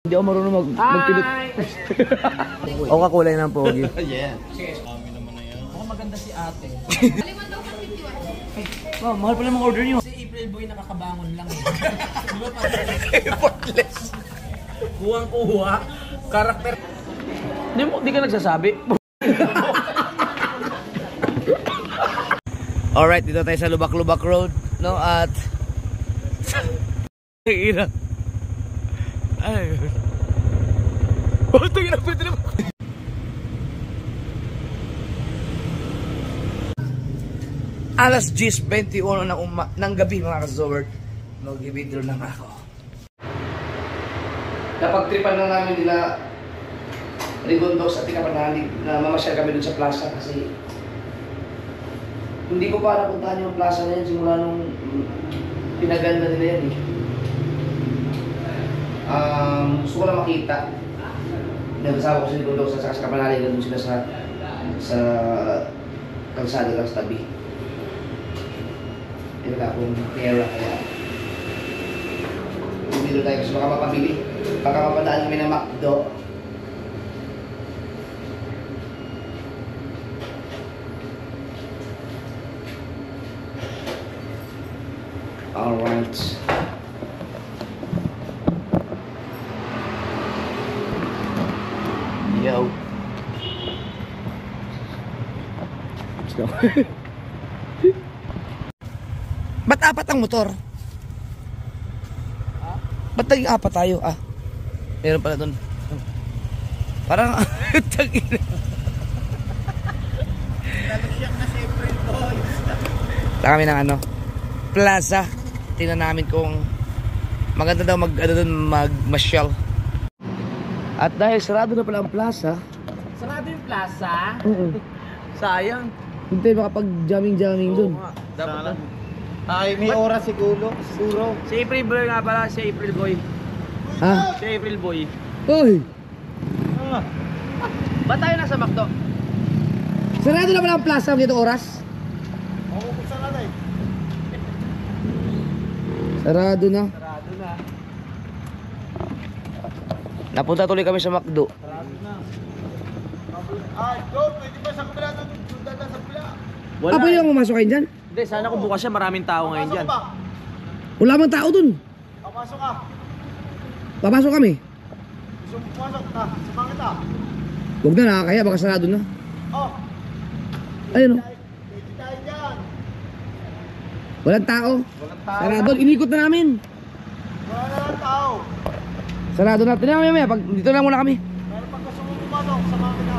Hindi ako marunong magpindot. O kakulay ng pogi. Yeah. Kami naman na yan. Mukhang maganda si ate. Aliman daw sa 51. Oh, mahal pala mga order niyo. Si April Boy nakakabangon lang eh. Di ba Effortless. kuwang-kuwa, karakter. Di ka nagsasabi. Alright, dito tayo sa Lubak-Lubak Road, no? At ina. Ay. Oh, tingin na pwede naman. Alas 10:21 ng gabi mga kasoward. Mag-video lang ako. Napag-tripan lang namin nila Rigondos at Tikapanali na mamasyal kami dun sa plaza kasi hindi ko pa napuntahan yung plaza na yun simula nung pinaganda nila yan eh. Gusto ko lang makita. Nagsasawa ko sa Rigondos at sa Tikapanali na dun sila sa kalsada lang sa tabi. Hindi wala akong pera kaya bumili tayo kasi baka mapabili. Baka mapadaan kami ng McDo. Alright. Yo. Let's go. Ba't apat ang motor? Ba't naging apat tayo? Meron pala doon. Parang tagina. Nalusyak na si April Boy. Kami ng plaza. Tingnan namin kung maganda daw magmasyal. At dahil sarado na pala ang plaza. Sarado yung plaza? Sayang. Hindi makapag-jamming doon. Dapat na. Ay, may oras siguro. Si April Boy nga pala, si April Boy. Ha? Si April Boy. Uy! Ba't tayo nasa McDo? Sarado na pala ang plaza dito oras? Oo, kung saan na eh. Sarado na. Sarado na. Napunta tuloy kami sa McDo. Sarado na. Ay, Joe, pwede ba sa kabila ng sundan sa kabila? Wala. Pwede lang pumasok kayo dyan? Hindi, sana kung bukas siya, maraming tao ngayon dyan. Pasok ka ba? Wala mang tao dun. Papasok ka. Papasok kami. Gusto mo pumasok? Samahan kita. Huwag na, nakakaya, baka sarado na. Oh, Ayun o. pwede tayo dyan. Walang tao. Walang tao. Sarado, inikot na namin. Wala na lang tao. Sarado na. Tignan maya, pag dito lang muna kami. Pero pag gusto mo pumasok, samahan kita.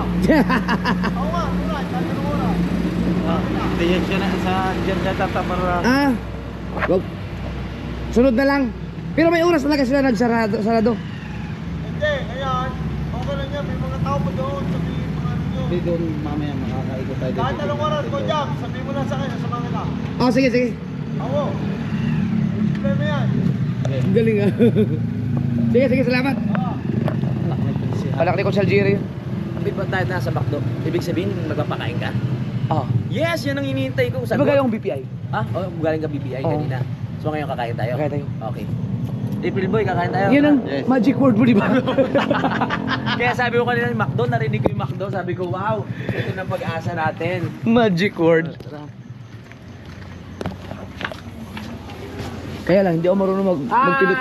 Oo nga, muna, kahit anong oras. Hindi yan siya na sa dyan na tatamara. Wag. Sunod na lang. Pero may oras talaga sila nagsarado. Hindi, ayan. Okay lang yan, may mga tao pa doon. Sabihin mga ano nyo. Hindi doon mamaya makakaikot tayo. Kahit anong oras ko dyan, sabihin mo lang sa akin, samahan kita. Oh, sige. Oo. Problema yan. Ang galing Sige, salamat. Palak ni Consal Jerry. Hindi ba tayo nasa McDo? Ibig sabihin, magpapakain ka? Yes, yan ang hinihintay ko. Di ba gayong BPI? Ha? Oh, galing ka BPI kanina. So ngayon kakain tayo? Kakain tayo. Okay. April Boy, kakain tayo. Yan ang magic word mo, di ba? Kaya sabi ko kanina yung McDo, narinig ko yung McDo. Sabi ko, wow, ito na pag-asa natin. Magic word. Kaya lang, hindi ako marunong magpindot.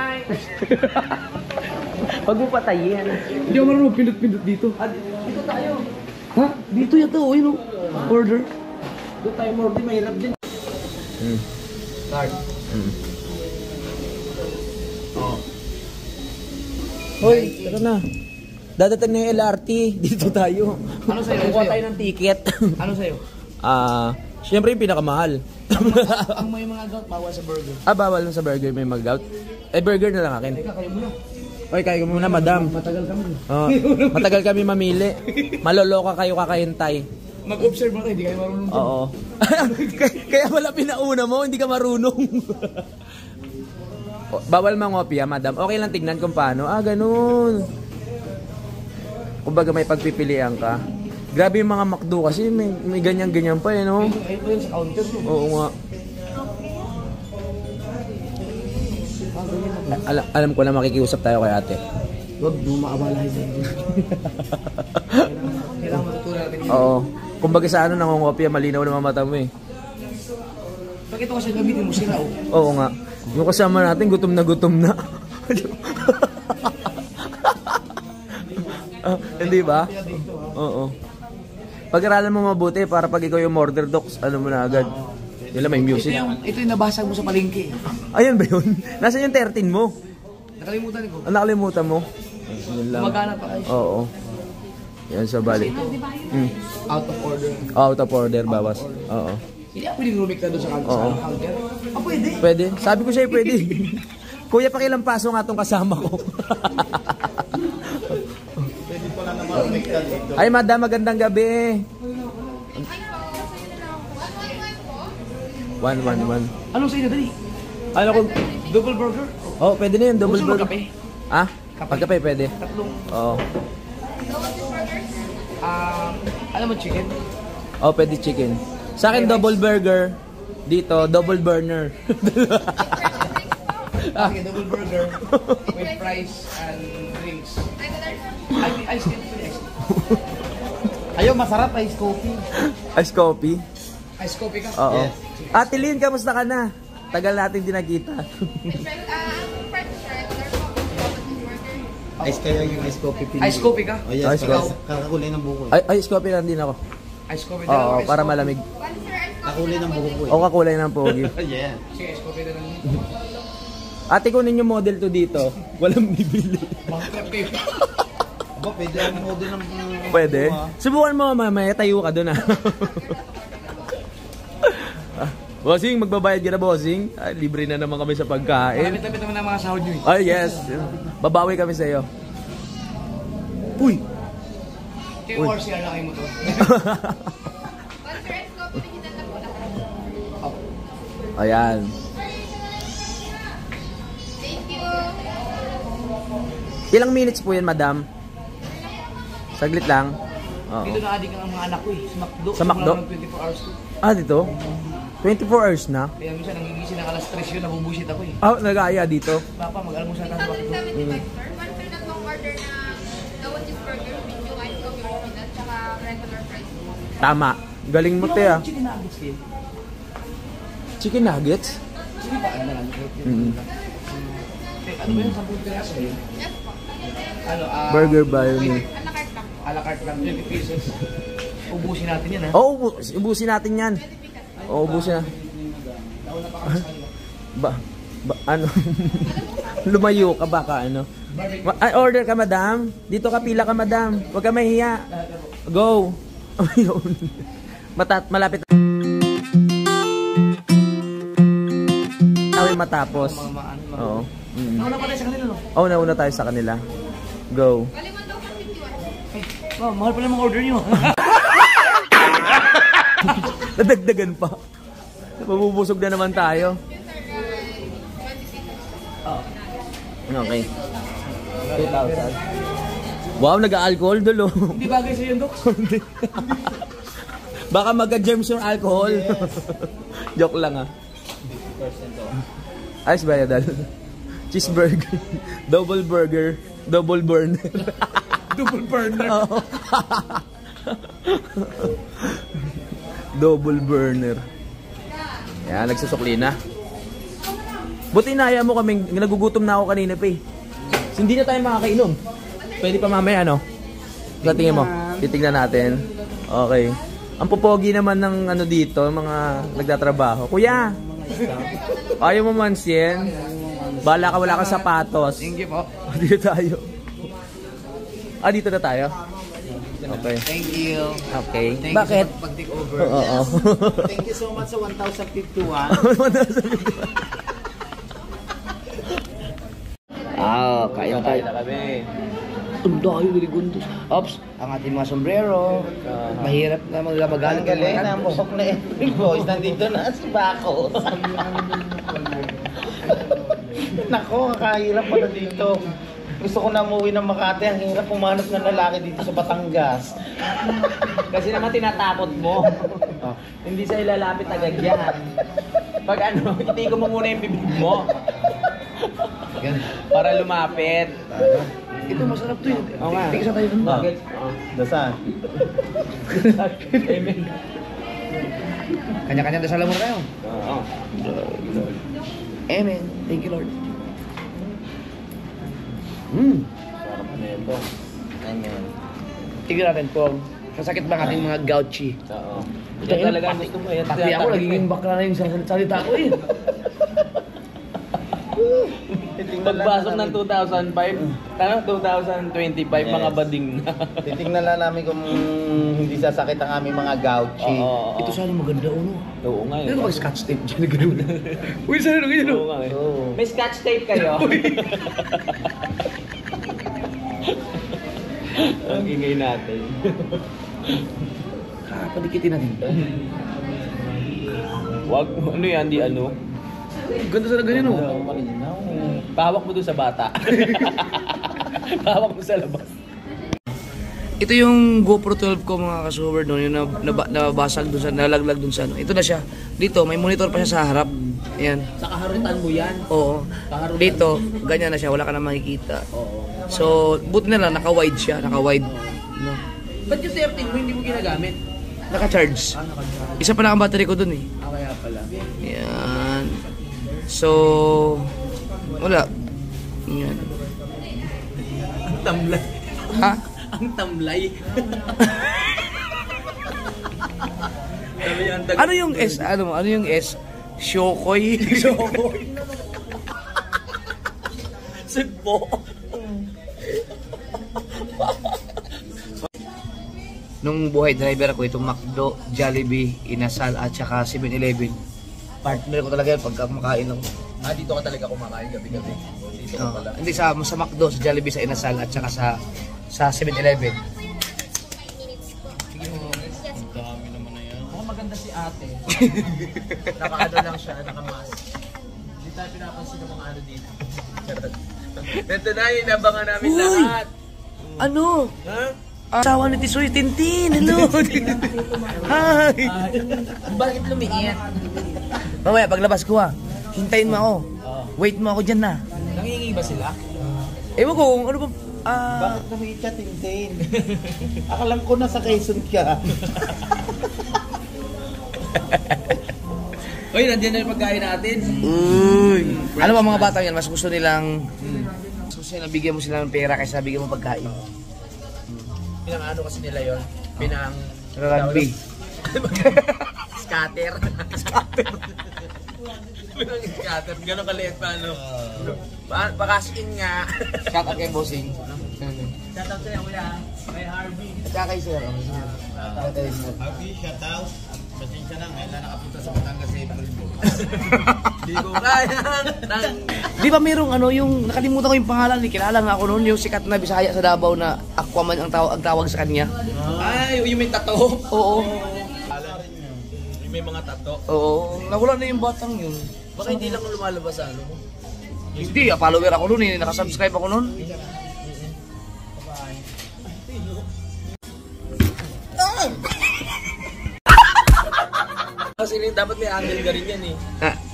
Pag mo patayin. Hindi ako marunong magpindot dito. Dito tayo. Ha? Dito yata, yun o. Order. Doon tayo more, mahirap din. Card. Hoy, tara na. Dadating na yung LRT. Dito tayo. Ano sa'yo? Kukuha tayo ng ticket. Ano sa'yo? Siyempre yung pinakamahal. Ang may mga gout, bawal sa burger. Bawal na sa burger, may mag-out. Burger na lang akin. Teka, kayo muna. Oy, kaya ko muna, madam. Matagal kami. Matagal kami mamili. Maloloka kayo kakahintay. Mag-observe mo tayo, hindi kayo marunong. Oo. Kaya wala pinauna mo, hindi ka marunong. Bawal mangopya, madam. Okay lang tignan kung paano. Ganun. Kumbaga may pagpipilian ka. Grabe yung mga McDo kasi may ganyan-ganyan pa no? Ayun sa counter. Oo nga. Alam ko na makikiusap tayo kay ate. Huwag mo maabalahin sa inyo. Kailangan matutunan natin yun. Oo. Kumbaga sa ano, nangungopia, malinaw na mata mo eh. Bakit ito kasi gamitin mo sila oh? Oo nga. Yung kasama natin, gutom na gutom na. Hindi ba? Oo. Pag-aralan mo mabuti para pag ikaw yung order docs, ano mo na agad. Yun lang, may music. Ito yung nabasa mo sa palengke. Ayun ba yun? Nasaan yung 13 mo? Nakalimutan ko. Ah, nakalimutan mo? Yun lang. Gumagana pa kayo. Oo. Yan sa bali. Out of order. Out of order, bawas. Oo. Hindi ako pwedeng rumik na doon sa counter. Ah, pwede. Pwede? Sabi ko sa'yo, pwede. Kuya, pakilang paso nga tong kasama ko. Pwede pala naman rumik ka dito. Ay, madam, magandang gabi. 111. Anong sa inyo, dali? Ano ko? Double burger? Oh, pwede na yun, double Gusto mo burger. kape? Ah? Pagkape, pwede. Tatlong, Oo. alam mo chicken? Oh, pwede chicken. Sa akin, double burger. Dito, double burner. Okay, double burger with fries and drinks. Ice cream, ice cream. Ayaw, masarap ice coffee. Ice coffee. Ice coffee ka? Oo. Yes. Ate Lynn, kamusta ka na? Tagal natin di nakita. Ice kaya yung ice coffee pinili. Ice coffee ka? Oh, yes. Ice coffee. Kakakulay ng buko. Ay, ice coffee lang din ako. Ice coffee Oo, ice para coffee. malamig. Kakulay ng buko ko O kakulay ng pogi. Yeah. Sige, ice coffee na lang. Ate, kunin yung model to dito. Walang bibili. Bankrupt kayo. Aba, pwede ang model ng... Pwede? Subukan mo mamaya, tayo ka doon ah. Bossing, magbabayad ka na, bossing. Ay, libre na naman kami sa pagkain. Lapit-lapit naman ang mga sahod nyo eh. Ay, yes. Babawi kami sa iyo. Uy! Kaya ORCR na kayo mo to. Ayan. Thank you. Ilang minutes po yan, madam? Saglit lang. Oo. Dito na adik ang mga anak ko eh. Sa McDo. Sa McDo? Simula ng 24 hours ko. Ah, dito? 24 hours na? Kaya minsan nangigising ng alas 3 yun, nabubusit ako eh. Ah, nag-aaya dito? Papa, mag-almusal tayo sa McDo. 1,075 sir. One sir na tong order ng Dawan cheeseburger with yung ice coffee original tsaka regular fries. Tama. Galing mo, te ah. Chicken nuggets kayo. Chicken nuggets? Sige pa, ano na lang. Ano ba yun? 10 piraso yun? Yes po. Burger ba yun? A la carte lang. A la carte lang, 20 pesos. Ubusin natin yan ha. Oo, ubusin natin yan. Oo, ubusin na. Ano? Lumayo ka baka ano? Ay, order ka, madam. Dito ka, pila ka, madam. Huwag ka mahiya. Go. Ayun. Malapit. Away matapos. Oo. Nauna pa tayo sa kanila no? Oo, nauna tayo sa kanila. Go. Kaliman daw 51. Oh, mahal pala mga order nyo. Nadagdagan pa. Mabubusog na naman tayo. Yes sir, 26. Okay. 2,000. Wow, nag-alcohol dulo. Hindi bagay sa yun, Dok. Baka magka-germs yung alcohol. Joke lang ah. Ayos ba yan, cheeseburger, double burger, double burner. Double burner. Oo. Double burner. Yan, nagsusukli na. Buti na, mo kaming, nagugutom na ako kanina pa eh. Hindi na tayo makakainom. Pwede pa mamaya, no? Sa tingin mo, titignan natin. Okay. Ang popogi naman ng ano dito, mga nagtatrabaho. Kuya! Ayaw mo mansin? Bala ka, wala kang sapatos. Thank you po. Dito tayo. Ah, dito na tayo? Okay. Thank you. Okay. Thank Bakit? you sa pag-take over. Oo. Thank you so much sa 1,051. Ah, kaya tayo na kami. Ang dayo, Giligundos. Ops, ang ating mga sombrero. Mahirap na maglabagan. Ang galing na buhok na every boys. Nandito na si Bako. Nako, kakahirap pala dito. Gusto ko na umuwi ng Makati. Ang hirap pumanap ng lalaki dito sa Batangas. Kasi naman tinatakot mo. Hindi sa ilalapit agad yan. Pag ano, itiko mo muna yung bibig mo. Para lumapit. Ito masarap to yun. Oo nga. Tigisa tayo dun. Bakit? Dasan. Amen. Kanya-kanya dasalan muna tayo. Oo. Amen. Thank you, Lord. Sarap na ito. Amen. Tignan natin kung kasakit ba ang ating mga gouchy. Oo. Ito Yan talaga ang gusto mo. Yan Pati ako, nagiging bakla na yung salita ko eh. Pagbasok ng 2005, tanga 2025, mga bading na. Titingnan lang namin kung hindi sasakit ang aming mga gouchy. Oo. Ito sana maganda uno. Oo nga eh. Meron ka mag-scotch tape dyan na gano'n. Uy, sana na ganyan Oo nga eh. Oo. May scotch tape kayo? Ang ingay natin. Padikitin natin. Wag, ano yan, di ano? Ganda sana ganyan oh. Malinaw. Pahawak mo doon sa bata. Pahawak mo sa labas. Ito yung GoPro 12 ko mga kasuber doon, yung nabasag doon sa, nalaglag doon sa ano. Ito na siya. Dito, may monitor pa siya sa harap. Ayan. Sa kaharutan mo yan. Oo. Kaharutan. Dito, ganyan na siya, wala ka na makikita. Oo. So, buti na lang, naka-wide siya, naka-wide. No? Ba't yung 13 mo hindi mo ginagamit? Naka-charge. Naka-charge. Isa pa lang ang battery ko doon eh. Kaya pala. Ayan. So, wala. Ayan. Ang tamlay. Ha? Ang tamlay. Ano yung S? Ano yung S? Shokoy. Shokoy. Sugpo. Nung buhay driver ako, itong McDo, Jollibee, Inasal at saka 7-Eleven. Partner ko talaga yun pagka kumakain ako. Dito ka talaga kumakain gabi-gabi. Dito ka pala. Hindi sa McDo, sa Jollibee, sa Inasal at saka sa 7-Eleven. Mukhang maganda si ate. Naka-ano lang siya, naka-mask. Hindi tayo pinapansin ng mga ano dito. Ito na, inabangan namin lahat. Ano? Ha? Asawa ni Tisoy Tintin. Hello. Hi. Bakit lumiit? Mamaya paglabas ko hintayin mo ako. Wait mo ako dyan na. Nangingi ba sila? Ewan ko kung ano ba. Bakit naman ka, Tintin? Akalang ko nasa Quezon ka. Uy, nandiyan na yung pagkain natin. Uy. Ano ba mga bata yan? Mas gusto nilang bigyan mo sila ng pera kaysa bigyan mo pagkain. Pinang-ano kasi nila yon, Rugby. Scatter. Pinang-scatter. Gano'ng kaliit pa, ano? Pa-cash in nga. Shout out kay Bossing. Shout out sa'yo, kuya. Kay Harvey. Tsaka kay Sir. Happy, shout out. Pasensya na, ngayon na nakapunta sa Batangas sa April Boy. Di ko kaya. Di ba merong ano yung nakalimutan ko yung pangalan ni kilala nga ako noon yung sikat na Bisaya sa Davao na Aquaman ang tawag sa kanya. Ay, yung may tato. Oo. Yung may mga tato. Oo. Nawala na yung batang yun. Baka hindi lang lumalabas sa ano mo. Hindi, follower ako noon eh. Nakasubscribe ako noon. Kasi dapat may angle ka rin yan eh.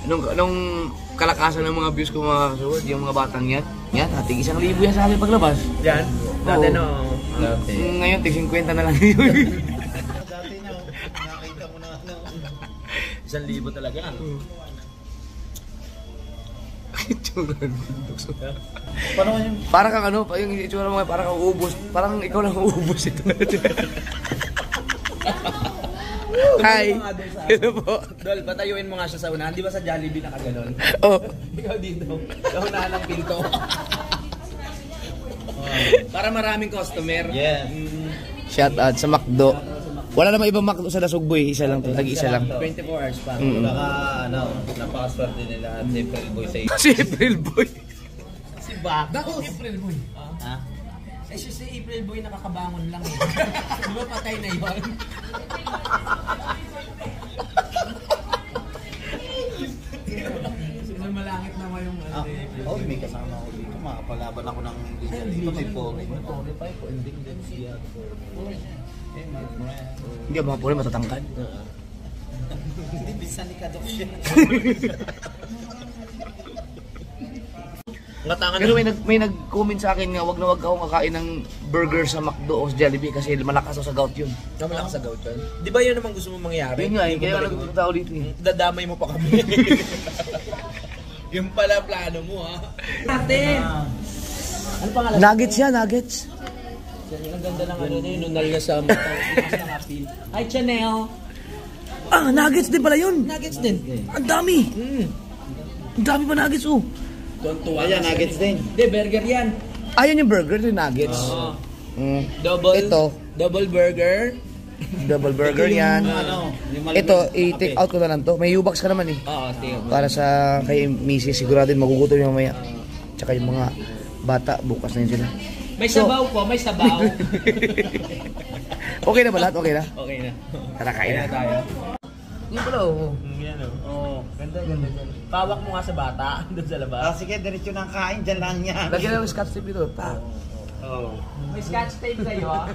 Nung kalakasan ng mga views ko mga kasuwad, yung mga batang yan, ating 1,000 yan sa akin paglabas. Yan? Dati Oo. no. Dati. Ngayon, tig 50 na lang yun. Dati na, nakita mo na ano. 1,000 talaga. Itsura ng Paano yung... Parang kang ano, yung itsura mo parang kang uubos. Parang ikaw lang uubos ito. Hi! Hello po. Dol, patayuin mo nga siya sa unahan. Di ba sa Jollibee nakaganon? Oh. Ikaw dito. Sa unahan ng pinto. Para maraming customer. Yeah. Shout out sa McDo. Wala namang ibang McDo sa Dasugboy. Isa lang to. Tag-isa lang. 24 hours pa. Baka, ano, napakaswerte nila at April Boy sa iyo. Si April Boy. Si Bak. Bakit April Boy? Ha? Eh si April Boy nakakabangon lang eh. Di ba patay na yun? Sino malangit naman yung ano ni April Oh, Boy? may kasama ako dito. Makapalaban ako ng Indian. Dito may pori. Tore pa ko, ending din siya. Hindi ba mga puli matatangkad? Hindi, bisa ni Kadok siya. Ngatangan Pero may nag-comment sa akin nga wag na wag akong kakain ng burger sa McDo o sa Jollibee kasi malakas ako sa gout yun. malakas sa gout yun. Di ba yun naman gusto mong mangyari? Yun nga eh, kaya nagpunta ako dito eh. Dadamay mo pa kami. Yung pala plano mo ha. Natin! Ano pangalan? Nuggets yan, nuggets. Ang ganda ng ano yun, nung nalga sa mata. Hi, Chanel! Ah, nuggets din pala yun. Nuggets din. Ang dami. Ang dami pa nuggets oh. Tuwan-tuwa. Ayan, nuggets din. Hindi, burger yan. Ayan yung burger, yung nuggets. Oo. Double. Ito. Double burger. Double burger yan. Yung Ito, i-take out ko na lang to. May U-box ka naman eh. Oo, tingnan mo. Para sa kay Mrs. Sigurado magugutom yung mamaya. Tsaka yung mga bata, bukas na yun sila. May sabaw po, may sabaw. Okay na ba lahat? Okay na? Okay na. Tara, kain na. tayo. Yung pala oh. Yan o. Oo. Ganda. Pawak mo nga sa bata, doon sa labas. Sige, diretso ng kain, dyan lang yan. Lagyan na ng scotch tape ito. Pa. Oo. May scotch tape sa'yo ha?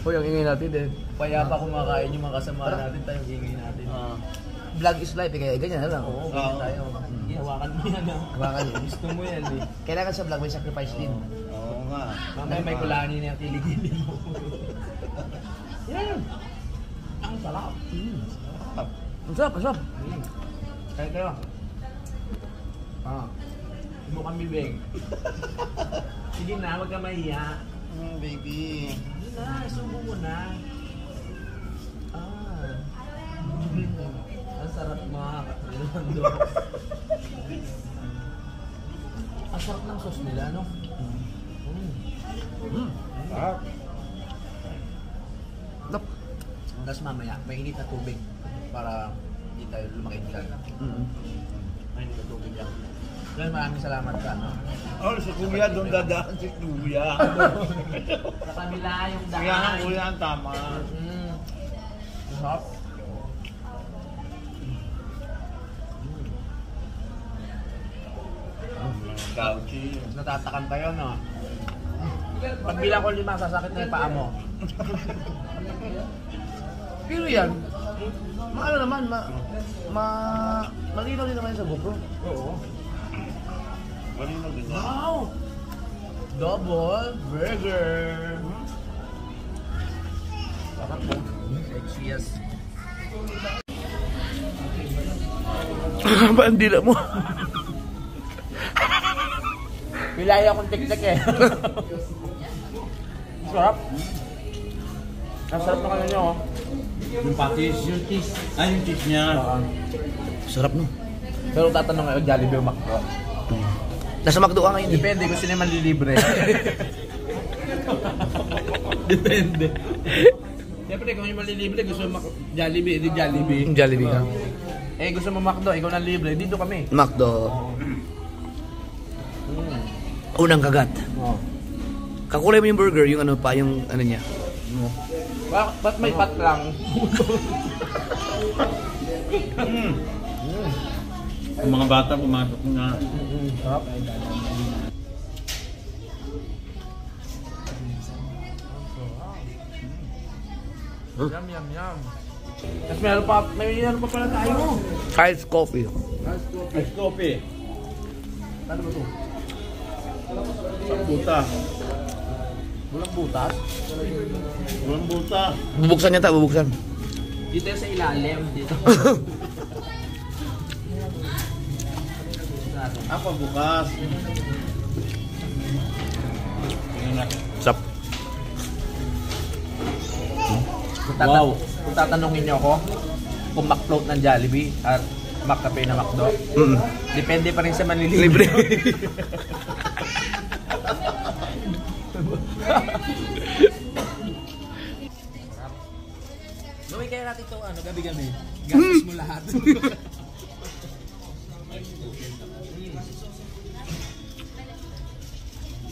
Hoy, ang ingay natin din. Payapa kumakain yung mga kasama natin, tayong ingay natin. Vlog is life, kaya ganyan na lang. Oo, ganyan tayo. Hawakan mo yan ha. Hawakan yun. Gusto mo yan eh. Kailangan sa vlog may sacrifice din. Oo nga. Mamaya may kulangin na yung kiligili mo. Yan. Ang sarap. Ang sarap, ang sarap. Kaya kayo. Hindi mo kami big. Sige na, huwag ka mahiya. Baby. Hindi na, isubo mo na. Ang sarap mga Rolando. Ang sarap ng sauce nila, no? Sarap. Tapos mamaya, may init na tubig para hindi tayo lumaking dyan. May init na tubig yan. Kaya maraming salamat ka, no? Oh, si Kuya, doon dadaan si Kuya. Sa kabila yung daan. Kuya ang Kuya ang tama. Sarap. Gauchi. Natatakan tayo, no? Pag bilang ko 5, sasakit na yung paa mo. Pero yan, ano naman, malinaw din naman sa GoPro. Oo. Malinaw din yan. Wow! Double burger! Sarap po. Cheers. Ba ang dila mo? Pilaya akong tik-tik eh. Sarap. Ang sarap na kanya nyo, oh. Yung patis, yung cheese. Ah, yung cheese niya. Sarap no. Pero tatanong kayo, Jollibee o McDo? Nasa McDo ka ngayon. Depende, gusto niya manlilibre. Depende. Siyempre, kung yung manlilibre, gusto mo Jollibee, edi Jollibee. Yung Jollibee ka. Eh, gusto mo McDo, ikaw nang libre, dito kami. McDo. Unang kagat. Oh. Kakulay mo yung burger, yung ano pa, yung ano niya. Ba't may pat lang? Yung mga bata pumasok na. Sarap. Yum, yum, yum. Tapos meron pa, may ano pa pala tayo. Iced coffee. Ice coffee. Ano ba ito? Buta. Walang butas? Bulang buta. Bubuksan niya ta, bubuksan. Dito sa ilalim, dito. Ako bukas. Tingnan na. Sarap. Wow. Kung tatanungin niyo ako, kung McFloat ng Jollibee at McCafe na McDo, depende pa rin sa manlilibre. Libre. Gawin kaya natin ito, ano, gabi-gabi. Gastos mo lahat.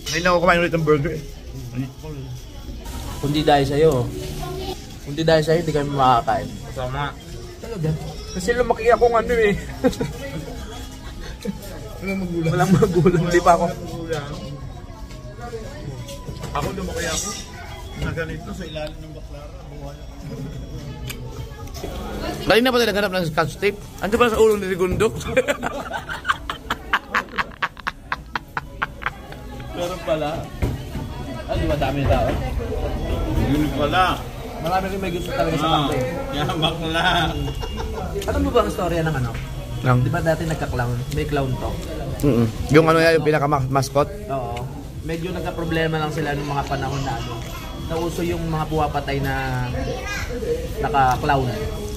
Ngayon lang ako kumain ulit ng burger eh. Kung di dahil sa'yo, hindi kami makakain. Kasama. Talaga? Kasi lumaki akong ano eh. Walang magulang. Hindi pa ako. Ako lumaki ako. Na ganito sa ilalim ng baklara. Buhay ako. Kanina pa tayo naghanap ng scotch tape. Ano pala sa ulo ni Rigundo? Meron pala. Di ba dami tao? Yun pala. Marami rin may gusto talaga sa bakla eh. Yan, bakla. Alam mo ba ang storya ng ano? Lang. Di ba dati nagka-clown? May clown to. Yung ano yan, yung pinaka-mascot? Oo. Medyo nagka-problema lang sila nung mga panahon na ano. Nauso yung mga puwapatay na naka-clown.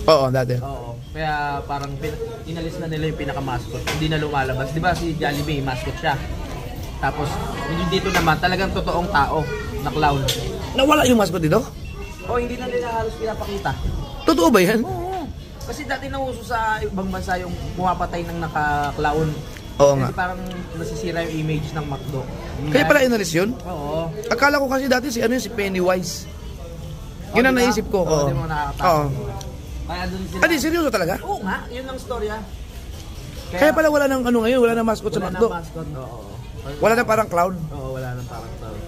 Oo, dati. Oo. Kaya parang inalis na nila yung pinaka-mascot. Hindi na lumalabas. Di ba si Jollibee, mascot siya. Tapos, yung dito naman, talagang totoong tao na clown. Nawala yung mascot dito? Oo, hindi na nila halos pinapakita. Totoo ba yan? Oo. Kasi dati nauso sa ibang bansa yung pumapatay ng naka-clown. Oo Kasi nga. parang nasisira yung image ng McDo. Kaya pala inalis yun? Oo. Akala ko kasi dati si Pennywise. Yun ang diba? naisip ko. Oo, Oo. di mo nakakatakot. Oo. Kaya dun sila... Ah, di, seryoso talaga? Oo nga, yun ang storya. Kaya pala wala nang ano ngayon, wala nang mascot sa wala McDo. nang mascot, oo. Wala nang parang clown. Oo, wala nang parang clown.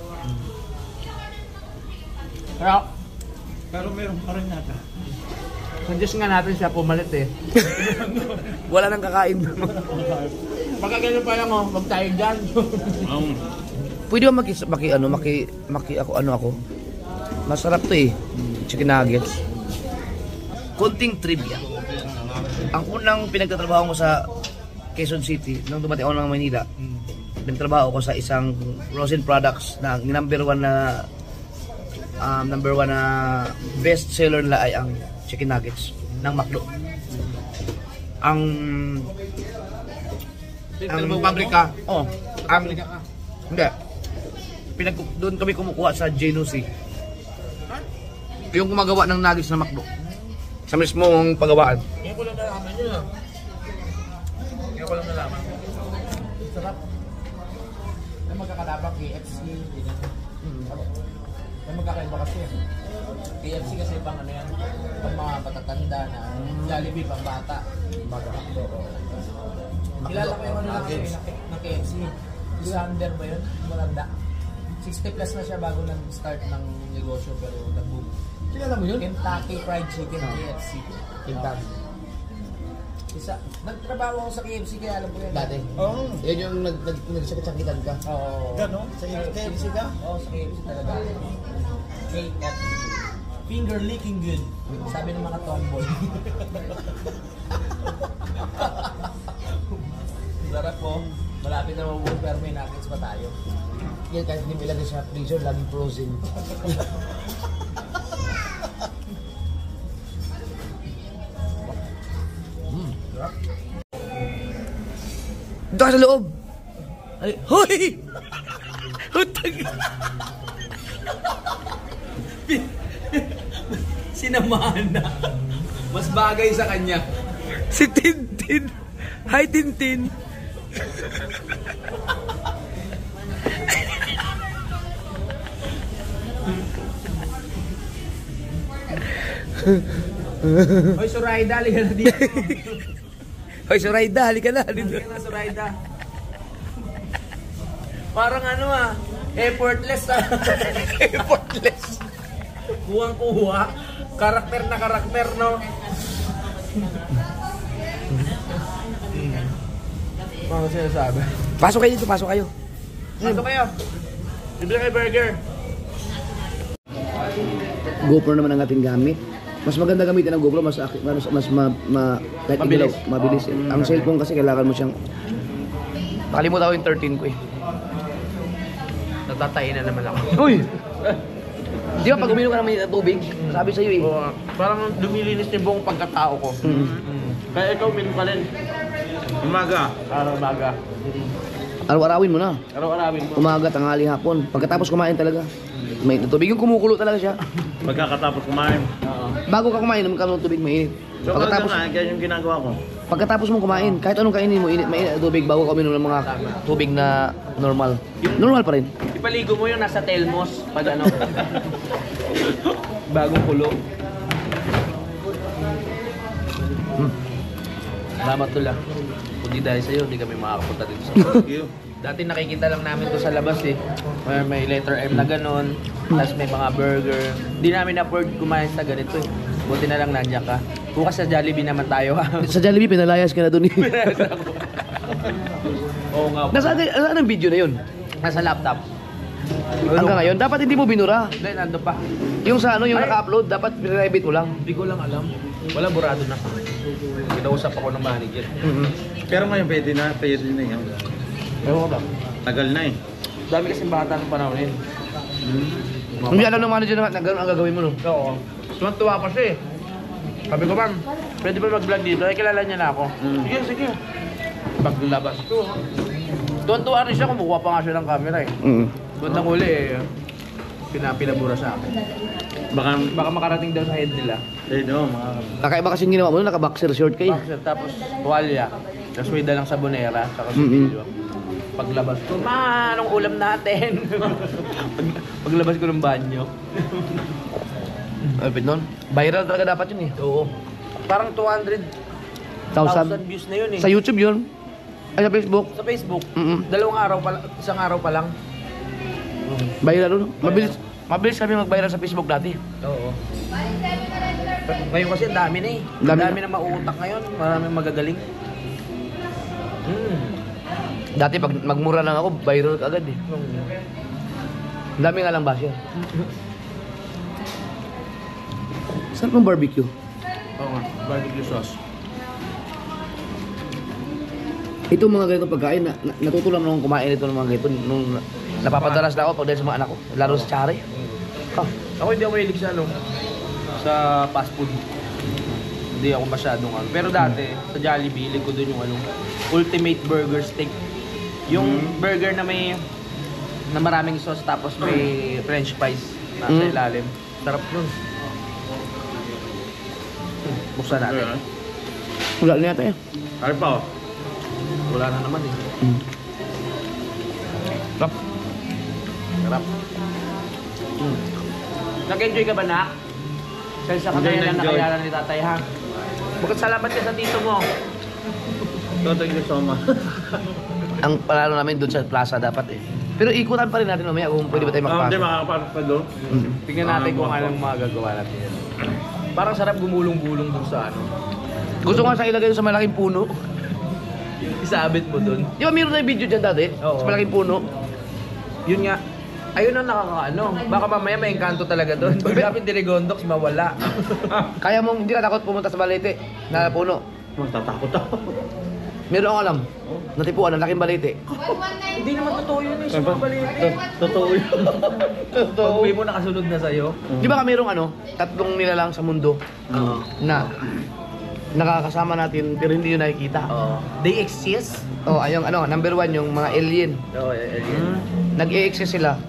Pero meron pa rin nata. Suggest nga natin siya pumalit eh. Wala nang kakain. Pagka ganun pa lang oh, wag tayo dyan. Pwede ba ako. Masarap to eh. Chicken nuggets. Konting trivia. Ang unang pinagtatrabaho ko sa Quezon City, nung dumating ako ng Manila, nagtrabaho ko sa isang frozen products na number one na best seller nila ay ang chicken nuggets ng McDo. Ang pabrika, hindi. Doon kami kumukuha sa Genucy. Yung gumagawa ng nuggets ng McDo. Sa mismong pagawaan. Ngayon ko lang nalaman yun ah. Ngayon ko lang nalaman. Sarap. May magkakalabang KFC. May magkakaiba kasi yan. KFC kasi pang ano yan, pang mga matatanda na Jollibee pang bata. Baga McDo. Kilala ko yung ano ng KFC. Sander ba yun? Malanda. 60 plus na siya bago nag-start ng negosyo pero nag-boom. Kilala mo yun? Kentucky Fried Chicken, KFC. Kentucky. Nagtrabaho ako sa KFC kaya alam ko yan. Dati? Oo. Yan yung nagsakit-sakitan ka. Oo. Gano'n? Sa KFC ka? Oo, sa KFC talaga. KFC. Finger licking good. Sabi ng mga tomboy. Sarap po. Malapit na mabuhay pero may nuggets pa tayo. Yan kahit hindi ilagay sa freezer, laging frozen. Dito ka sa loob. Ay, hoy! Hutag! Sinamahan na. Mas bagay sa kanya. Si Tintin. Hi, Tintin. Hoy, Zoraida, halika na dito. Hoy, Zoraida, halika na. Halika na, Zoraida. Parang ano ah, effortless ah. Effortless. Kuwang-kuha. Karakter na karakter, no? Ano sinasabi? Pasok kayo dito, pasok kayo. Dito kayo. Bibili kayo burger. GoPro naman ang ating gamit. Mas maganda gamitin ang GoPro, kahit Mabilis. mabilis. Ang cellphone kasi kailangan mo siyang... Nakalimutan ko yung 13 ko eh. Natatay na naman ako. Uy! Di ba pag uminom ka naman ng tubig, sabi sa'yo eh. Parang lumilinis yung buong pagkatao ko. Kaya ikaw, min pa rin. Umaga. Araw-umaga. Araw-arawin mo na. Araw-arawin mo. Umaga, tanghali, hapon. Pagkatapos kumain talaga. May tubig yung kumukulo talaga siya. Pagkakatapos kumain. Bago ka kumain, naman ka ng tubig mainit. So, Pagkatapos, ganyan yung ginagawa ko. pagkatapos mong kumain, kahit anong kainin mo, mainit na tubig bago ka uminom ng mga tubig na normal. Normal pa rin. Ipaligo mo yung nasa Telmos pag ano. Bagong kulo. Salamat tula. Kundi dahil sa'yo, hindi kami makakapunta dito sa Thank you. Dati nakikita lang namin to sa labas eh. May letter M na ganon. Tapos may mga burger. Hindi namin afford kumain sa ganito eh. Buti na lang nandiyan ka. Bukas sa Jollibee naman tayo ha. Sa Jollibee, pinalayas ka na doon eh. Oo nga. Nasaan ang video na yun? Nasa laptop. Hanggang ngayon, dapat hindi mo binura. Hindi, nando pa. Yung sa ano, yung Ay. naka-upload, dapat private mo lang. Hindi ko lang alam. Wala, burado na. Kinausap ako ng manager. Pero ngayon pwede na yun. Ewan ko ba? Tagal na eh. Dami kasing bata ng panahon yun. Hindi alam ng manager na gano'n ang gagawin mo, no? Oo. Tuwan-tuwa ko siya eh. Sabi ko, ma'am, pwede ba mag-vlog dito? Eh, kilala niya na ako. Sige, sige. Paglabas ko. Tuwan-tuwa rin siya, kumukuha pa nga siya ng camera eh. Doon nang huli eh. Pinabura sa akin. Baka makarating daw sa head nila. No, mga... Kakaiba kasing ginawa mo, naka-boxer short kayo. Boxer, tapos tuwalya. Tapos may dalang sabonera, saka silyo. Paglabas ko, ma, anong ulam natin? Paglabas ko ng banyo. Alpit nun. Viral talaga dapat yun eh. Oo. Parang 200,000 views na yun eh. Sa YouTube yun. Ay, sa Facebook. Sa Facebook. Mm-mm. Isang araw pa lang. Viral nun. Mabilis kami mag-viral sa Facebook dati. Oo. Ngayon kasi ang dami na eh. Dami Ang dami na mauutak ngayon. Maraming magagaling. Dati pag magmura lang ako, viral ka agad eh. Ang dami nga lang basya. Saan kong barbecue? Oo nga. Barbecue sauce. Ito mga ganitong pagkain, natutulang nung kumain ito ng mga ganito. Nung napapadalas na ako pag dahil sa mga anak ko. Lalo sa tsare. Ako hindi ako mahilig sa sa fast food. Hindi ako masyadong Pero dati, sa Jollibee, hilig ko dun yung Ultimate Burger Steak. Yung burger na maraming sauce tapos may french fries na sa ilalim. Sarap nun. Buksan natin. Wala na yata eh. Ano pa oh? Wala na naman eh. Sarap. Sarap. Nag-enjoy ka ba, Nak? Sa kanya na nakayala ni tatay, ha? Bakit salamat ka sa tito mo? Thank you so much. Ang palalo namin doon sa plaza dapat eh. Pero ikutan pa rin natin mamaya kung pwede ba tayo Hindi makapasok. makakapasok pa doon. Tingnan natin kung anong magagawa natin. Parang sarap gumulong-gulong dun sa Gusto ko nga sa ilagay doon sa malaking puno. Isabit mo dun. Di ba mayroon na yung video dyan dati? Oo. Sa malaking puno. Yun nga. Ayun ang nakakaano. Baka mamaya may engkanto talaga doon. Pag lapit Dirigondox, mawala. Kaya mong hindi ka takot pumunta sa balete na puno. Matatakot ako. Meron akong alam. Natipuan, ang laking balete. Hindi naman totoo yun eh. Sa balite. Totoo yun. Pag uwi mo nakasunod na sa'yo. Di ba ka mayroong tatlong nilalang sa mundo na nakakasama natin pero hindi yun nakikita. They exist? Oh, ayong number 1 yung mga alien. Oo, alien. Nag-i-exist sila.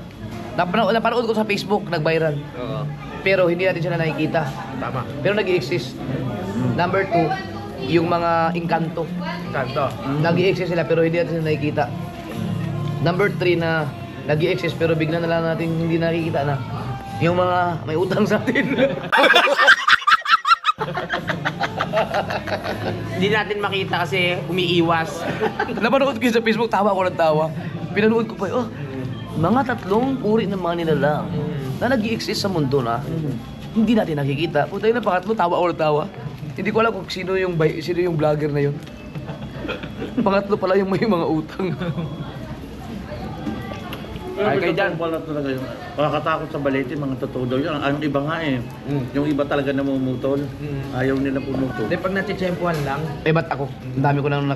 Napanood ko sa Facebook, nag-viral. Oo. Pero hindi natin sila nakikita. Tama. Pero nag-i-exist. Number 2, yung mga engkanto. Kanto. Nag-i-exist sila pero hindi natin sila nakikita. Number 3 na nag-i-exist pero bigla na lang natin hindi nakikita na. Yung mga may utang sa atin. Hindi natin makita kasi umiiwas. Napanood ko yun sa Facebook, tawa ako ng tawa. Pinanood ko pa yun, mga tatlong uri ng mga nilalang na nag-i-exist sa mundo na hindi natin nakikita. Puta yun na pangatlo, tawa ako ng tawa. Hindi ko alam kung sino yung vlogger na yun. Pangatlo pala yung may mga utang. Ay, kaya dyan pala talaga yung makakatakot sa balete, mga totoo daw yun. Ang iba nga eh. Yung iba talaga namumutol. Ayaw nila pumutol. Hindi, pag natitsempuhan lang. Ba't ako? Ang dami ko nang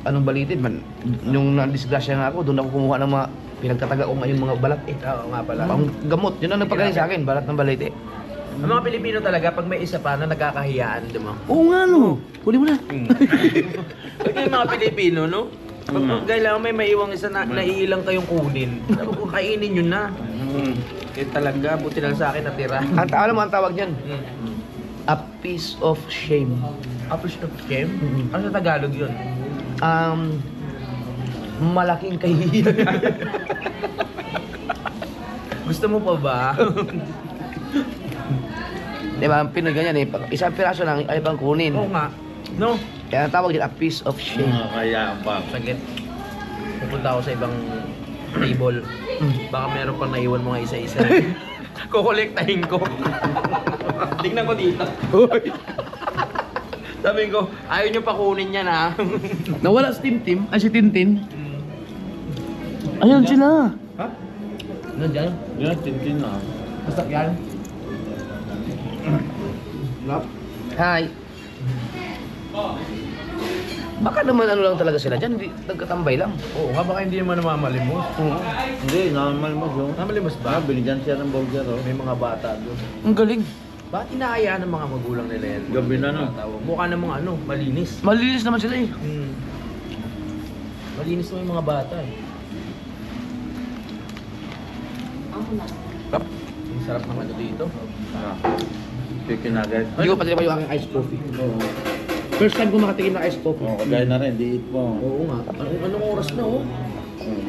anong balitin man. Yung na-disgrasya nga ako, doon ako kumuha ng mga pinagtataga ko ngayong mga balat eh. Oo nga pala. Pang gamot, yun ang nagpagaling sa akin, balat ng balite. Ang mga Pilipino talaga, pag may isa pa na nagkakahiyaan, di mo? Oo nga no, huli mo na. Pag yung mga Pilipino, no? Pag kailangan may maiwang isa na naiilang kayong kunin. Sabi ko, kainin nyo na. Eh talaga, buti lang sa akin natira. Alam mo ang tawag niyan? A piece of shame. Appreciate of shame? Ano sa Tagalog yun? Malaking kahihiyan. Gusto mo pa ba? Diba, ang Pinoy ganyan eh. Isang piraso lang, ay pang kunin. Oo nga. No? Kaya ang tawag din, a piece of shame. Kaya pa. Saglit. Pupunta ako sa ibang table. Baka meron pang naiwan mga isa-isa. kukolektahin ko. Tingnan ko dito. Sabi ko, ayaw nyo pa kunin yan ha. Nawala si Tim. Ay, si Tintin. Ayun sila. Ha? Nandiyan? Yan, tintin na. Basta yan. Hi. Baka naman ano lang talaga sila dyan, nagkatambay lang. Oo nga, baka hindi naman namamalimos. Hindi, namalimos yung. Namalimos ba? Binigyan siya ng burger, oh. May mga bata doon. Ang galing. Bakit inaayaan ng mga magulang nila yan? Gabi na, no? Mukha ng mga malinis. Malinis naman sila eh. Malinis naman yung mga bata eh. Sarap. Ang sarap ng ano dito. Chicken nuggets. Hindi ko pati pa yung aking iced coffee. First time ko makatikim ng iced coffee. Oo, kagaya na rin, di eat mo. Oo nga. Anong oras na oh?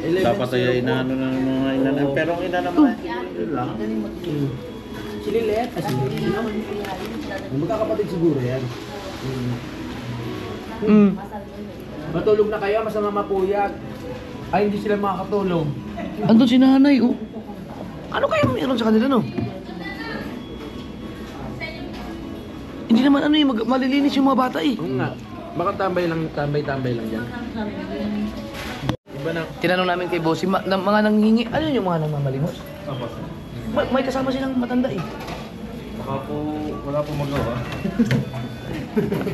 Dapat ay inaano na ng mga inanan. Pero ang ina naman, yun lang. Sililet? Magkakapatid siguro yan. Matulog na kayo, masama mapuyag. Ay, hindi sila makakatulog. Andun si nanay oh. Ano kaya meron sa kanila no? Hindi naman ano yung malilinis yung mga bata eh. Oo nga. Baka tambay lang dyan. Iba na. Tinanong namin kay Bossy, mga nanghingi, ano yung mga nangmamalimos? May kasama silang matanda eh. Baka po, wala po magawa.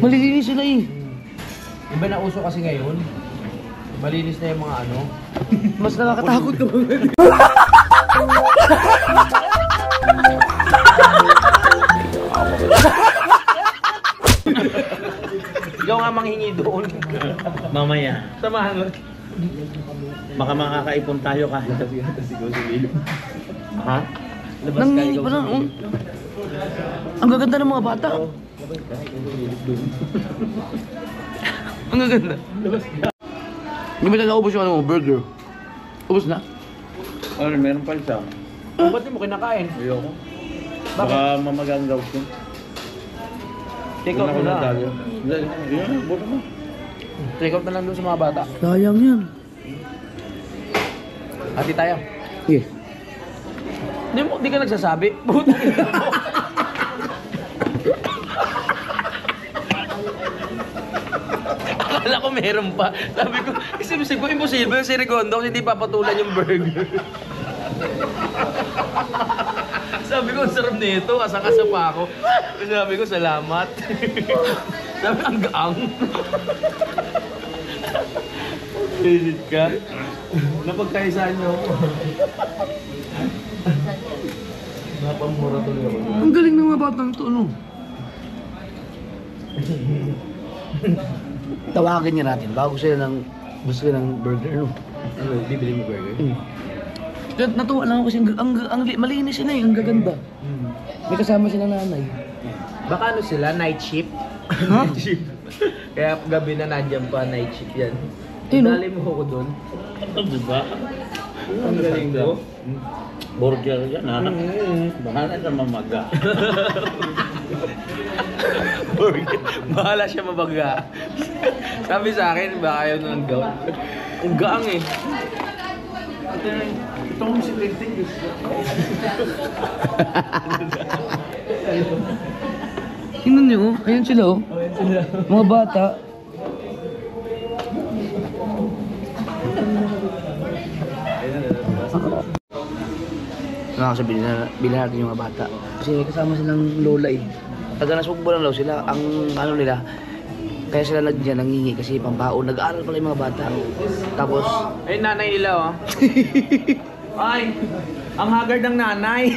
Malilinis sila eh. Iba na uso kasi ngayon. Malinis na yung mga ano. Mas nakakatakot ka ba? Ikaw nga manghingi doon. Mamaya. Samahan mo. Baka makakaipon tayo kahit. Ha? Nanghingi pa na oh. Ang gaganda ng mga bata. Ang gaganda. Hindi ba nag-aubos yung ano mo, burger? Ubus na? Ano, meron pa isa. Ba't di mo kinakain? Ayoko. Baka mamagang daw ko. Take out mo na. Yun, buto mo. Take out na lang doon sa mga bata. Sayang yan. Hati tayo. Sige. Di ka nagsasabi. Buto ka mo. Akala ko meron pa. Sabi ko, isip ko imposible si Rigondo kasi hindi papatulan yung burger. Sabi ko, ang sarap nito. Asa-asa pa ako. Sabi ko, salamat. Sabi, ang gaang. Pilit ka. Napagkaisaan niyo ako. Napamura tuloy ako. Ang galing ng mga batang to, ano? Tawagin niya natin bago sila gusto ng burger, no? Ano, bibili mo burger? Natuwa lang ako kasi ang malinis sila eh, ang gaganda. May kasama sila nanay. Baka ano sila, night shift? Ha? Night shift. Kaya gabi na nandiyan pa, night shift yan. Eh, no? Dali mo ako doon. Di ba? Ang galing ko. Burger yan, ha? Bahala na mamaga. Bahala siya mabaga. Sabi sa akin, baka ayaw na ng gout. Ang gaang eh. Ito kong si Tintin. Tingnan niyo, oh. Ayun sila oh. Mga bata. Kasi bilhin natin yung mga bata. Kasi kasama silang lola eh. Taga nasugbo lang daw sila. Ang ano nila, kaya sila nangingi kasi pampaon. Nag-aaral pala yung mga bata. Tapos, Ay, nanay nila oh. Ay, ang haggard ng nanay.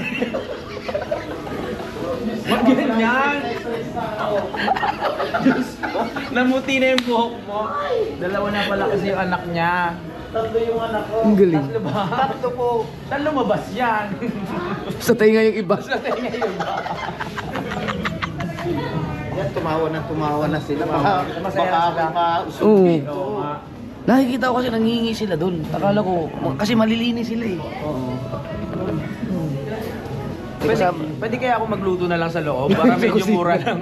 Ba't ganyan? Diyos ko, namuti na yung buhok mo. Dalawa na pala kasi yung anak niya. Tatlo yung anak ko. ang galing. Tatlo ba? Tatlo po. Saan lumabas yan? Sa tainga yung iba. Sa tenga yun ba? Yan, tumawa na sila. Masaya na sila. Oo. Oo nga. Nakikita ko kasi nangingi sila doon. Akala ko, kasi malilinis sila eh. Pwede kaya ako magluto na lang sa loob para medyo mura lang.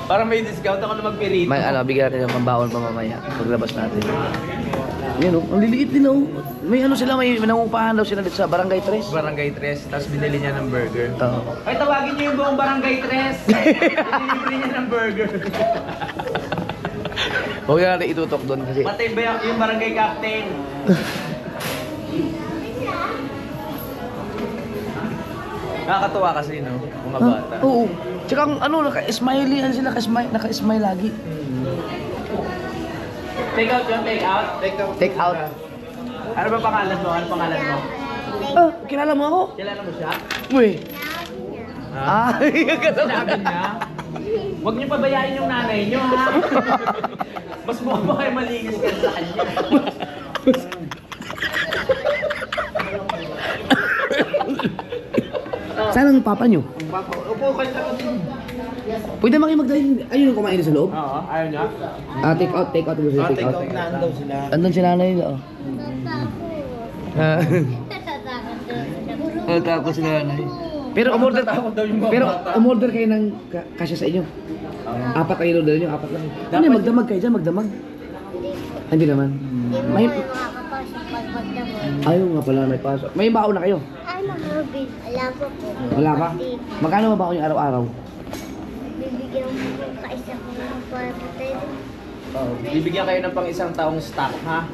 Para may discount ako na magpirito. May ano, bigyan natin ng pambaon pa mamaya. Paglabas natin. Yan o, ang liliit din o. May ano sila, may nangungupahan daw sila dito sa Barangay 3. Barangay 3, tapos binili niya ng burger. Oo. Ay, tawagin niyo yung buong Barangay 3. Binili niya ng burger. Huwag na natin itutok doon kasi. Patay ba yung barangay captain? Nakakatuwa kasi, no? Mga bata. Oo. Tsaka ang ano, naka-smiley, ano sila, naka-smile lagi. Take out yun, take out. Take out. Ano ba pangalan mo? Ano pangalan mo? Ah, kilala mo ako? Kilala mo siya? Uy. Ha? Ah, Sinabi niya? Huwag niyo pabayaan yung nanay niyo, ha? Mas mukha ba kayo malinis ka sa kanya? Saan ang papa nyo? Upo kayo sa katin. Pwede ba kayo magdahil? Ayun ang kumain sa loob? Oo, ayaw niya? Ah, take out. Take out. Take out. na andaw sila. Andun si nanay nila, oh. Natatakot si nanay. Pero umorder daw yung mga Pero bata. umorder kayo ng kasya sa inyo. Apat kayo order nyo, apat lang. Ano yung magdamag kayo dyan, magdamag? Hindi naman. May... Ayaw nga pala, may pasok. May baon na kayo? Ay, makakabit. Alam ko po. Wala pa? Magkano ba baon yung araw-araw? Bibigyan mo ko kaisa ko ng patay. Bibigyan kayo ng pang isang taong stock, ha?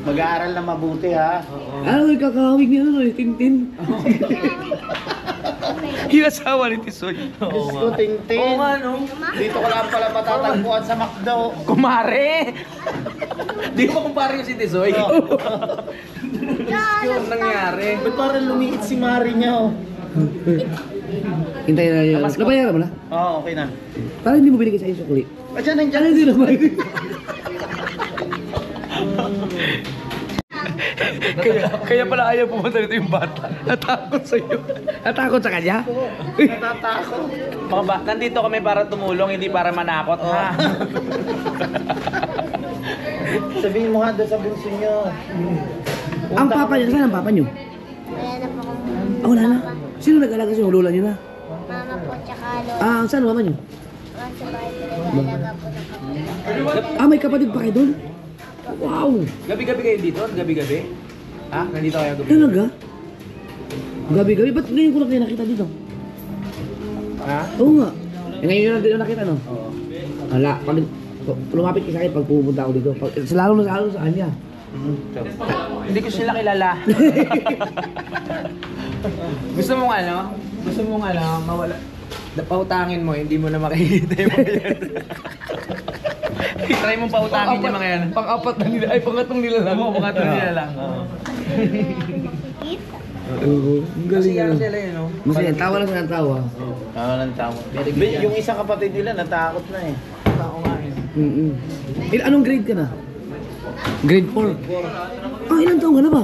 Mag-aaral na mabuti ha. Ano yung kakahawig niya ano, Tintin? Yung asawa ni Tisoy. Diyos ko, Tintin. Oo nga, no? Dito ko lang pala matatagpuan sa McDo. Kumare! Di mo kumpare yung si Tisoy? Ano nangyari? Ba't parang lumiit si Mari niya oh? Hintayin na yun. Nabayaran mo na? Oo, okay na. Parang hindi mo binigay sa inyo sukli. Diyan, nandiyan. Hindi naman. kaya pala ayaw pumunta dito yung bata. Natakot sa iyo. Natakot sa kanya? Natatakot. Mga ba, nandito kami para tumulong, hindi para manakot, ha? Sabihin mo nga doon sa bunso niyo. Ang papa niya, saan ang papa niyo? Wala na po akong Ah, wala na. Sino nag-alaga sa'yo? Lula niyo na. mama po tsaka lola. Ah, saan mama niyo? Sa bahay po nag-alaga po ng kapatid. Ah, may kapatid pa kayo doon? Wow! Gabi-gabi kayo dito? Gabi-gabi? Ha? Nandito kayo gabi? Talaga? Gabi-gabi? Ba't ngayon ko lang kayo nakita dito? Ha? Oo nga. Eh, ngayon yun lang din nakita, no? Oo. Hala, pag lumapit ka sa akin pag pupunta ako dito. Lalo na sa kanya. Hindi ko sila kilala. Gusto mong ano? Gusto mong ano? Mawala. Pautangin mo, hindi mo na makikita yung mga yan. Try mong pautangin yung mga yan. Pang-apat na nila, ay pangatong nila lang. Oo, mga nila lang. Oo, ang galing Masaya ano. sila yun, no? Masaya, tawa lang sila ng tawa. Oo, ng tama. Very good yan. Yung isang kapatid nila, natakot na eh. Ako nga eh. Anong grade ka na? Grade 4. Ah, ilang taong ka na ba?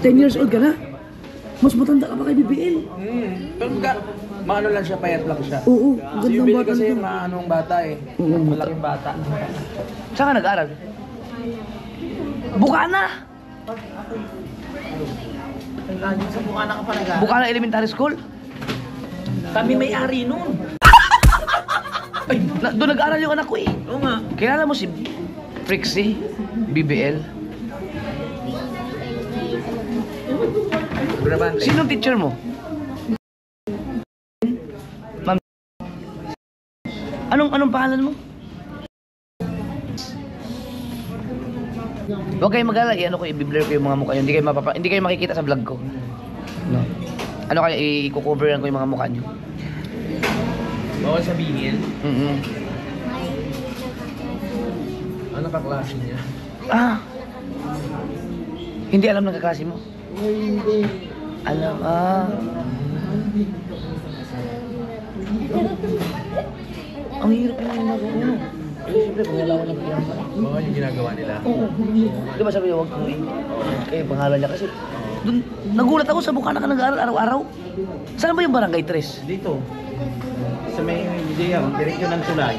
10 years old ka na? Mas matanda ka pa kay BBL. Pero maano lang siya, payat lang siya. Oo, Si ang gandang Yubel bata kasi nito. maanong bata eh. Oo, Malaking bata. Saan ka nag-aral? Bukana! Sa mukha na ka pa nag Bukana Elementary School? Kami may-ari nun. Ay, doon nag-aral yung anak ko eh. Oo nga. Kilala mo si Frixie? BBL? Sinong teacher mo? Ma'am. Anong pangalan mo? Huwag kayong mag-alala, ano ko, i-blur ko yung mga mukha nyo. Hindi kayo makikita sa vlog ko. No. Ano kaya, i-coveran ko yung mga mukha nyo. Bawal sabihin. Ano ka klase niya? Ah! Hindi alam ng kaklase mo? Hindi. Alam, ah. Ang hirap yung ginagawa mo. Eh, siyempre, kung wala ko ng pinapa. Bawal yung ginagawa nila. Oo. Di ba sabi niya, huwag kang pangalan niya kasi dun, nagulat ako sa Bukana ka nag-aaral araw-araw. Saan ba yung Barangay 3? Dito. Sa may museum, direksyon ng tulay.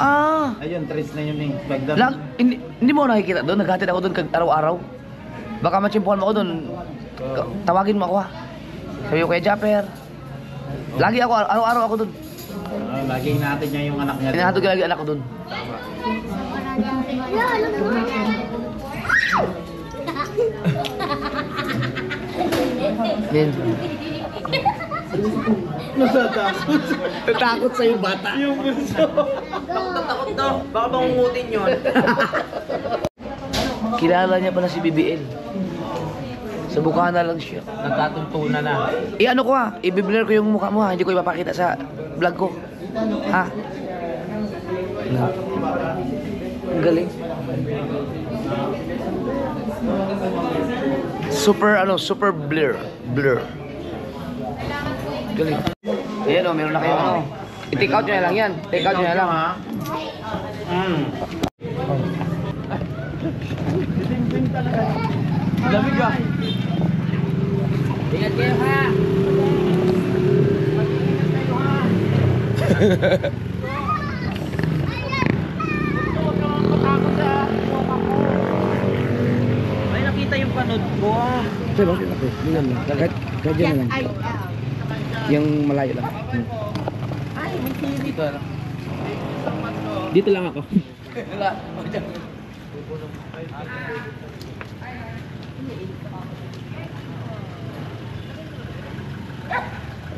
Ah! Ayun, tres na yun eh. Bagdad. Hindi mo ako nakikita doon? Naghatid ako doon araw-araw. Baka matsimpuhan mo ako doon. Tawagin mo ako ha. Sabi ko kay Japper. Lagi ako, araw-araw ako doon. Laging natin niya yung anak niya. Hinahatog lagi anak ko dun. Din. Natatakot. Natakot sa'yo bata. Yung bunso. Takot to. Baka bangungutin yun. Kilala niya pala si BBL. Sa Bukana lang siya. Nagkatuntunan na. Ano ko i-blur ko yung mukha mo ha. Hindi ko ipapakita sa vlog ko. Ha? Ang galing. Super blur. Galing. Ayan meron na kayo I-take out nyo na lang yan. Take out nyo na lang. Lamig ah. Ingat kayo ha. May nakita yung panood ko. Sige, bakit ako? Tingnan mo. Kahit dyan na lang. Yung malayo lang. Dito lang. Dito lang ako.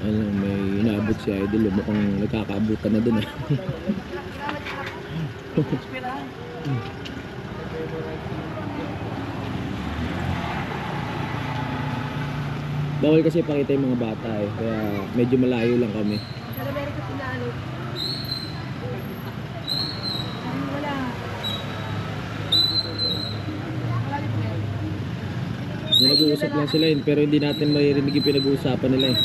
Alam, may inaabot si Idol. Mukhang nagkakaabutan na dun eh. Bawal kasi pakita yung mga bata eh. Kaya medyo malayo lang kami. Nag-uusap lang sila yun, pero hindi natin maririnig yung pinag-uusapan nila eh.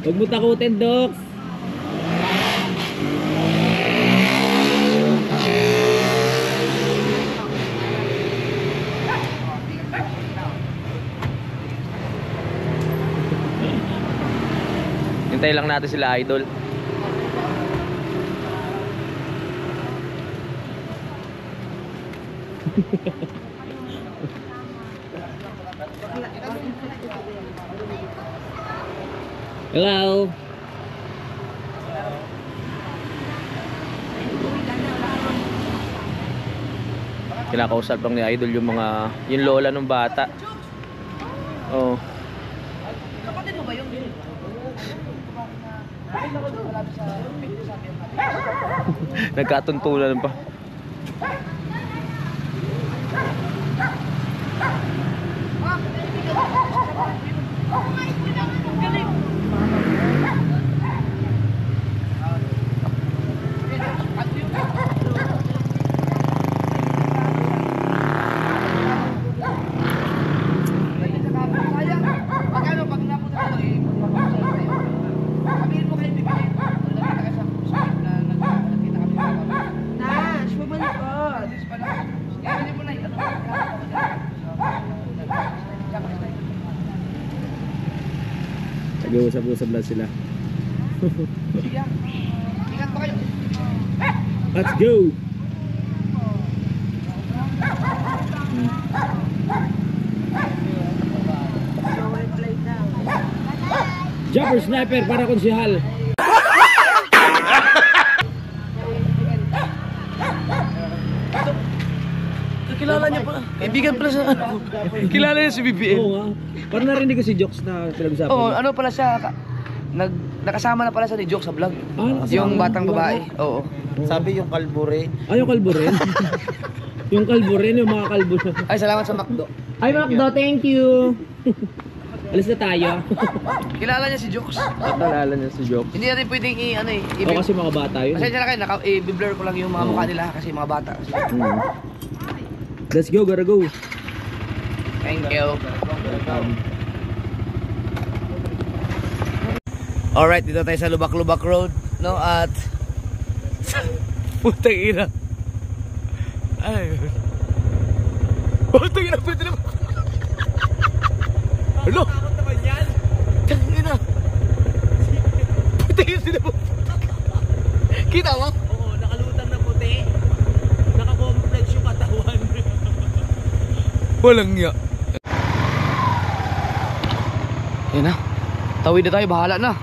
Huwag mo takutin, Docs! Hintay lang natin sila, Idol. Hello. Kinakausap lang ni Idol yung lola ng bata. Oh. Kapatid mo ba yung Nagkatuntunan pa. Nag-uusap-usap lang sila. Let's go! Jumper sniper para konsihal. Kilala niya pala. Kaibigan pala sa Kilala niya si BBL. Oo nga. Parang narinig ko si Jokes na pinag-usapan. Oo, ano pala siya, nakasama na pala sa ni Joke sa vlog. Yung batang babae. Oo. Sabi yung kalbure. Ay, yung kalbo rin. Yung kalbo rin, yung mga kalbo. Ay, salamat sa McDo. Ay, Macdo, thank you. Alis na tayo. Kilala niya si Jokes. Kalala niya si Jokes. Hindi natin pwedeng Oo, kasi mga bata yun. Pasensya na kayo, i-blur ko lang yung mga mukha nila kasi mga bata. Let's go, gotta go. Thank you. Alright, dito tayo sa Lubak-Lubak Road, no? At putang ina. Ay. Putang ina, pwede naman. Ano? Takot naman yan. Putang ina. Putang ina sila po. Kita mo? Oo, nakalutang na puti. Walang ya. Yan na. Tawid na tayo, bahala na.